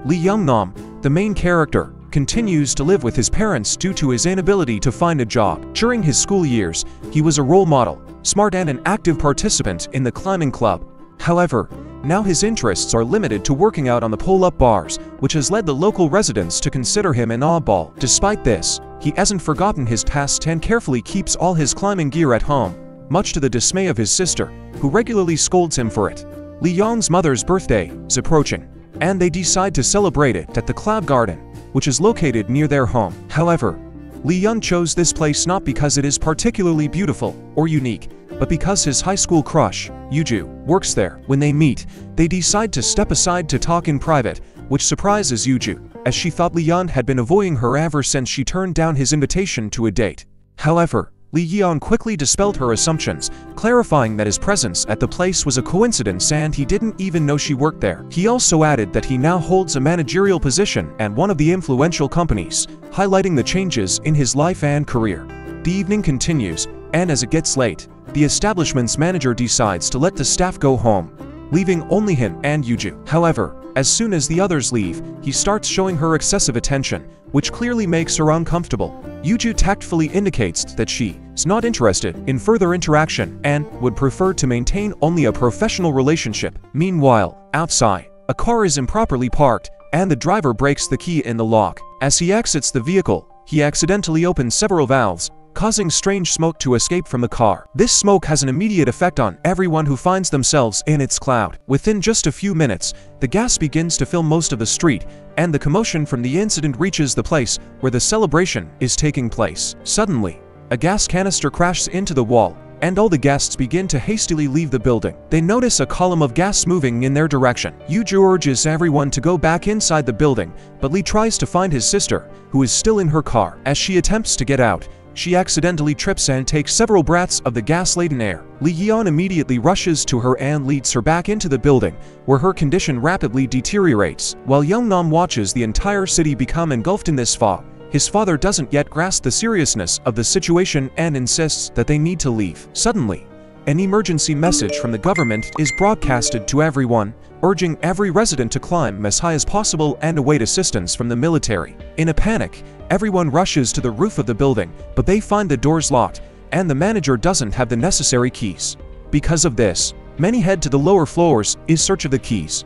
Lee Young-nam, the main character, continues to live with his parents due to his inability to find a job. During his school years, he was a role model, smart and an active participant in the climbing club. However, now his interests are limited to working out on the pull-up bars, which has led the local residents to consider him an oddball. Despite this, he hasn't forgotten his past and carefully keeps all his climbing gear at home, much to the dismay of his sister, who regularly scolds him for it. Lee Young's mother's birthday is approaching, and they decide to celebrate it at the Cloud Garden, which is located near their home. However, Lee Young chose this place not because it is particularly beautiful or unique, but because his high school crush, Yuju, works there. When they meet, they decide to step aside to talk in private, which surprises Yuju, as she thought Lee Young had been avoiding her ever since she turned down his invitation to a date. However, Lee Young quickly dispelled her assumptions, clarifying that his presence at the place was a coincidence and he didn't even know she worked there. He also added that he now holds a managerial position at one of the influential companies, highlighting the changes in his life and career. The evening continues, and as it gets late, the establishment's manager decides to let the staff go home, leaving only him and Yuju. However, as soon as the others leave, he starts showing her excessive attention, which clearly makes her uncomfortable. Yuju tactfully indicates that she is not interested in further interaction and would prefer to maintain only a professional relationship. Meanwhile, outside, a car is improperly parked, and the driver breaks the key in the lock. As he exits the vehicle, he accidentally opens several valves, causing strange smoke to escape from the car. This smoke has an immediate effect on everyone who finds themselves in its cloud. Within just a few minutes, the gas begins to fill most of the street, and the commotion from the incident reaches the place where the celebration is taking place. Suddenly, a gas canister crashes into the wall, and all the guests begin to hastily leave the building. They notice a column of gas moving in their direction. Yuju urges everyone to go back inside the building, but Lee tries to find his sister, who is still in her car. As she attempts to get out, she accidentally trips and takes several breaths of the gas-laden air. Lee Yeon immediately rushes to her and leads her back into the building, where her condition rapidly deteriorates. While Young-nam watches the entire city become engulfed in this fog, his father doesn't yet grasp the seriousness of the situation and insists that they need to leave. Suddenly, an emergency message from the government is broadcasted to everyone, urging every resident to climb as high as possible and await assistance from the military. In a panic, everyone rushes to the roof of the building, but they find the doors locked, and the manager doesn't have the necessary keys. Because of this, many head to the lower floors in search of the keys.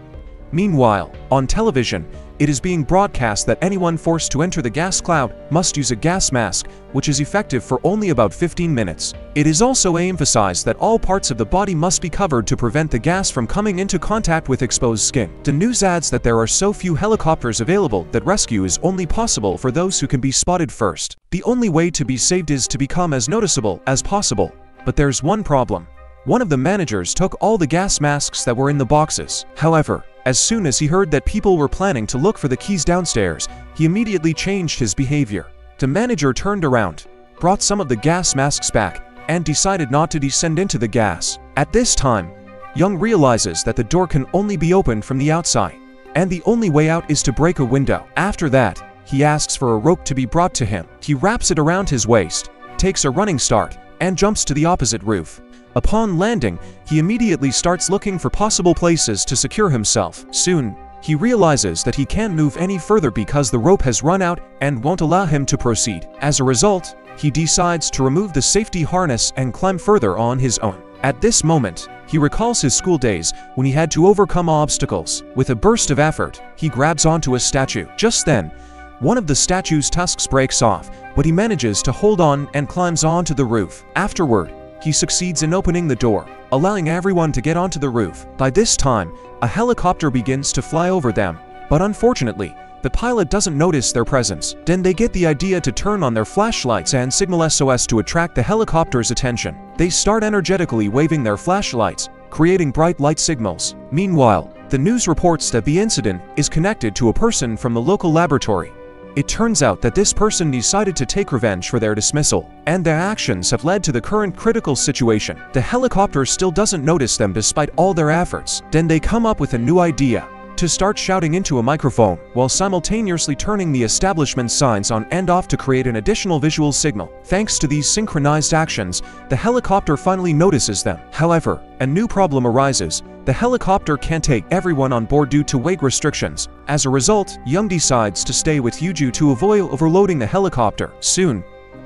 Meanwhile, on television, it is being broadcast that anyone forced to enter the gas cloud must use a gas mask, which is effective for only about 15 minutes. It is also emphasized that all parts of the body must be covered to prevent the gas from coming into contact with exposed skin. The news adds that there are so few helicopters available that rescue is only possible for those who can be spotted first. The only way to be saved is to become as noticeable as possible. But there's one problem. One of the managers took all the gas masks that were in the boxes. However, as soon as he heard that people were planning to look for the keys downstairs, he immediately changed his behavior. The manager turned around, brought some of the gas masks back, and decided not to descend into the gas. At this time, Young realizes that the door can only be opened from the outside, and the only way out is to break a window. After that, he asks for a rope to be brought to him. He wraps it around his waist, takes a running start, and jumps to the opposite roof. Upon landing, he immediately starts looking for possible places to secure himself. Soon, he realizes that he can't move any further because the rope has run out and won't allow him to proceed. As a result, he decides to remove the safety harness and climb further on his own. At this moment, he recalls his school days when he had to overcome obstacles. With a burst of effort, he grabs onto a statue. Just then, one of the statue's tusks breaks off, but he manages to hold on and climbs onto the roof. Afterward, he succeeds in opening the door, allowing everyone to get onto the roof. By this time, a helicopter begins to fly over them, but unfortunately, the pilot doesn't notice their presence. Then they get the idea to turn on their flashlights and signal SOS to attract the helicopter's attention. They start energetically waving their flashlights, creating bright light signals. Meanwhile, the news reports that the incident is connected to a person from the local laboratory. It turns out that this person decided to take revenge for their dismissal, and their actions have led to the current critical situation. The helicopter still doesn't notice them despite all their efforts. Then they come up with a new idea to start shouting into a microphone, while simultaneously turning the establishment signs on and off to create an additional visual signal. Thanks to these synchronized actions, the helicopter finally notices them. However, a new problem arises. The helicopter can't take everyone on board due to weight restrictions. As a result, Young decides to stay with Yuju to avoid overloading the helicopter. Soon,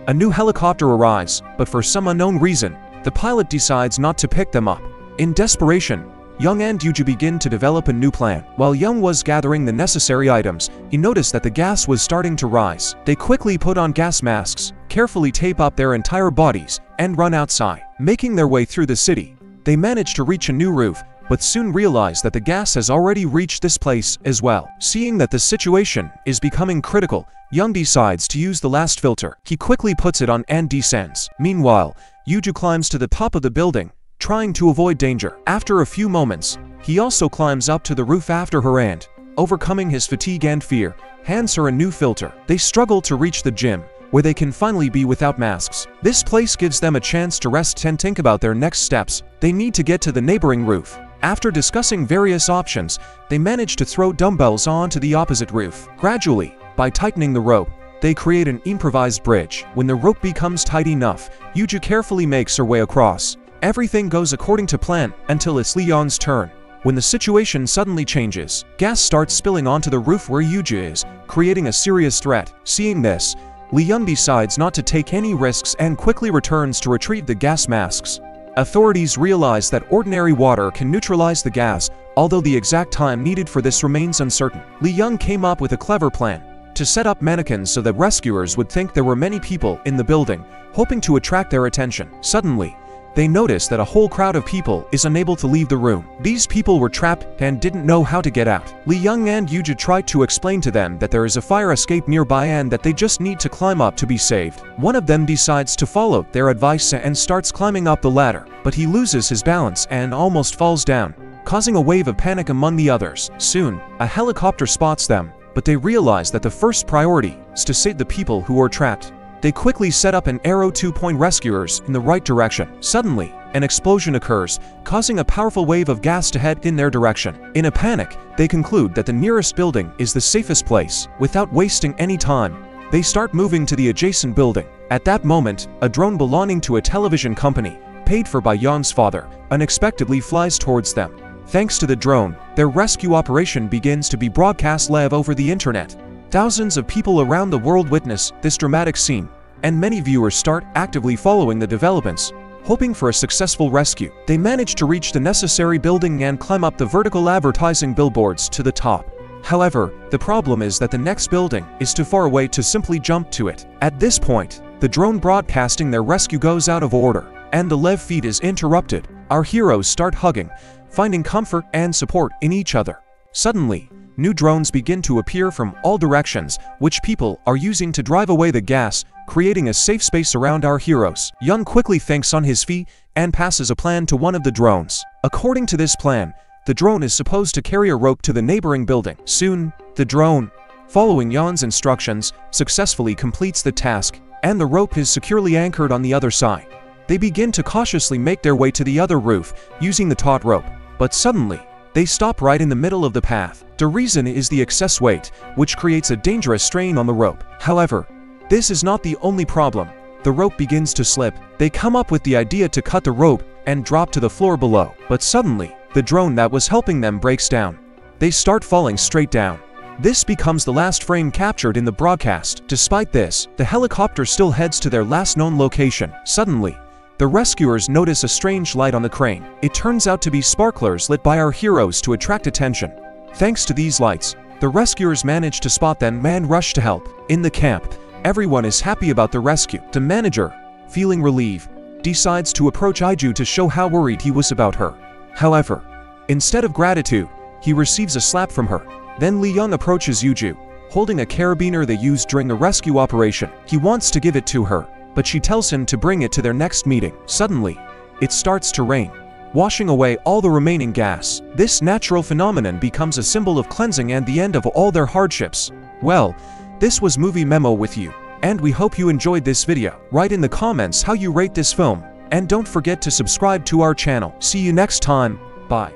a new helicopter arrives, but for some unknown reason, the pilot decides not to pick them up. In desperation, Young and Yuju begin to develop a new plan. While Young was gathering the necessary items, he noticed that the gas was starting to rise. They quickly put on gas masks, carefully tape up their entire bodies, and run outside. Making their way through the city, they manage to reach a new roof, but soon realize that the gas has already reached this place as well. Seeing that the situation is becoming critical, Young decides to use the last filter. He quickly puts it on and descends. Meanwhile, Yuju climbs to the top of the building, trying to avoid danger. After a few moments, he also climbs up to the roof after her and, overcoming his fatigue and fear, hands her a new filter. They struggle to reach the gym, where they can finally be without masks. This place gives them a chance to rest and think about their next steps. They need to get to the neighboring roof. After discussing various options, they manage to throw dumbbells onto the opposite roof. Gradually, by tightening the rope, they create an improvised bridge. When the rope becomes tight enough, Yuju carefully makes her way across. Everything goes according to plan until it's Leon's turn. When the situation suddenly changes, gas starts spilling onto the roof where Yuju is, creating a serious threat. Seeing this, Leon decides not to take any risks and quickly returns to retrieve the gas masks. Authorities realize that ordinary water can neutralize the gas, although the exact time needed for this remains uncertain. Leon came up with a clever plan to set up mannequins so that rescuers would think there were many people in the building, hoping to attract their attention. Suddenly, they notice that a whole crowd of people is unable to leave the room. These people were trapped and didn't know how to get out. Young and Yuju tried to explain to them that there is a fire escape nearby and that they just need to climb up to be saved. One of them decides to follow their advice and starts climbing up the ladder, but he loses his balance and almost falls down, causing a wave of panic among the others. Soon, a helicopter spots them, but they realize that the first priority is to save the people who are trapped. They quickly set up an arrow to point rescuers in the right direction. Suddenly, an explosion occurs, causing a powerful wave of gas to head in their direction. In a panic, they conclude that the nearest building is the safest place. Without wasting any time, they start moving to the adjacent building. At that moment, a drone belonging to a television company, paid for by Yang's father, unexpectedly flies towards them. Thanks to the drone, their rescue operation begins to be broadcast live over the internet. Thousands of people around the world witness this dramatic scene, and many viewers start actively following the developments, hoping for a successful rescue. They manage to reach the necessary building and climb up the vertical advertising billboards to the top. However, the problem is that the next building is too far away to simply jump to it. At this point, the drone broadcasting their rescue goes out of order, and the live feed is interrupted. Our heroes start hugging, finding comfort and support in each other. Suddenly, new drones begin to appear from all directions, which people are using to drive away the gas, creating a safe space around our heroes. Young quickly thinks on his feet and passes a plan to one of the drones. According to this plan, the drone is supposed to carry a rope to the neighboring building. Soon, the drone, following Young's instructions, successfully completes the task, and the rope is securely anchored on the other side. They begin to cautiously make their way to the other roof, using the taut rope, but suddenly, they stop right in the middle of the path. The reason is the excess weight, which creates a dangerous strain on the rope. However, this is not the only problem. The rope begins to slip. They come up with the idea to cut the rope and drop to the floor below. But suddenly, the drone that was helping them breaks down. They start falling straight down. This becomes the last frame captured in the broadcast. Despite this, the helicopter still heads to their last known location. Suddenly, the rescuers notice a strange light on the crane. It turns out to be sparklers lit by our heroes to attract attention. Thanks to these lights, the rescuers manage to spot them and rush to help. In the camp, everyone is happy about the rescue. The manager, feeling relieved, decides to approach Aiju to show how worried he was about her. However, instead of gratitude, he receives a slap from her. Then Young approaches Yuju, holding a carabiner they used during the rescue operation. He wants to give it to her, but she tells him to bring it to their next meeting. Suddenly, it starts to rain, washing away all the remaining gas. This natural phenomenon becomes a symbol of cleansing and the end of all their hardships. Well, this was Movie Memo with you, and we hope you enjoyed this video. Write in the comments how you rate this film, and don't forget to subscribe to our channel. See you next time. Bye.